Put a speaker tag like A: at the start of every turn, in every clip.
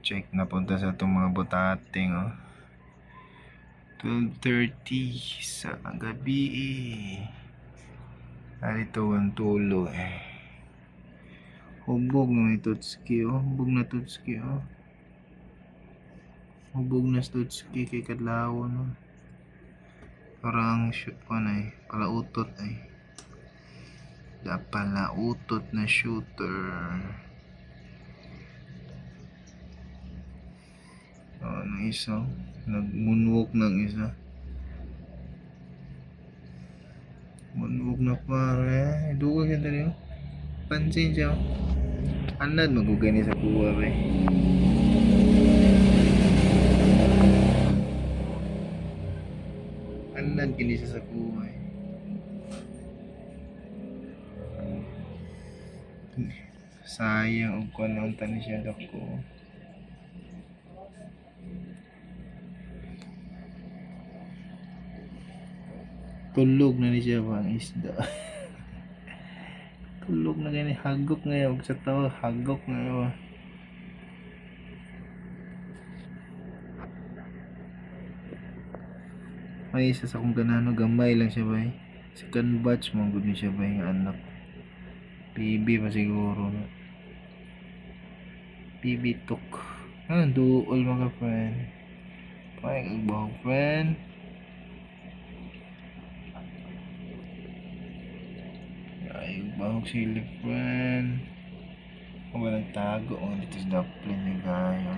A: check na punta sa itong mga butating, oh. 12:30 sa gabi, Narito ang tulo, Hubog na may Tutski, oh. Hubog na Tutski, oh. Hubog na Tutski kay Kadlaw, no. Parang shoot pa na, palautot ay. Palautot na shooter. Oh, ng isa. Nag-moonwalk ng isa. Moonwalk na pare. Dugo siya tali, oh. Pansin siya, oh. Anad magugani sa kuwa, eh. Anad kini siya sa kuwa, eh. Sayang og kuan ang tani siya dako. Tulog na ni siya bang isda. Tulog na gani, hagok ngayon sa tao, hagok ngayon. May isa sa kong ganano, gamay lang siya ba, second batch mong good ni siya ba yung anak. PB pa siguro, no? PB tok. Duol mga friend. Pag-ibang friend. Ay, bahog sila friend. Kung walang tago, dito sa dumpling niya gayo.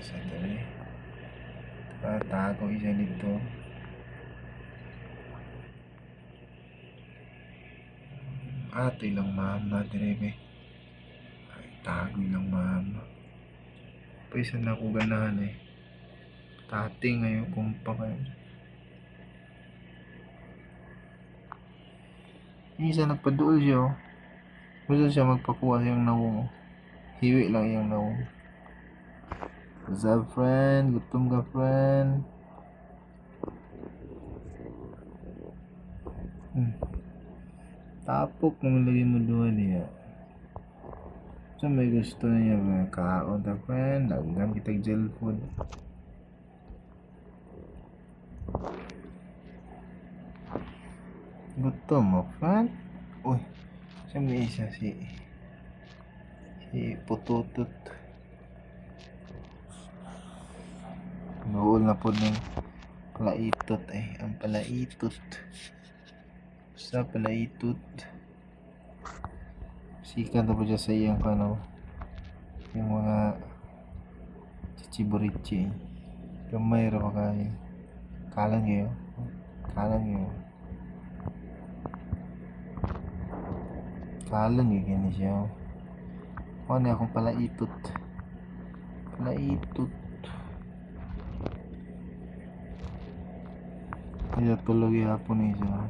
A: Sandali. Tago isa nito. Ito ilang mama direbe. Ay, tago ilang mama. Paisa na ako ganahan, Tating ngayon kumpa kayo. Isa nagpaduol siya, oh. Gusto siya magpakuha siyang nawong, oh. Hiwi lang yung nawong. What's up, friend? Gutom ka, friend? Tapok naman lagi mo doon niya. So may gusto niya ba? Kaon ta, friend? Lagam kitag gel food. Gutom mo, friend? Uy, siya may isa si Pututot. Nool na po ng palaitot, ang palaitot. Sa palaitot. Sikan na po siya sa iyang yung mga chichiburichi. Gamay ra pa kayo. Kalan nyo. Kalan nyo gani siya. Ano akong palaitot. Hindi tulog yapon siya.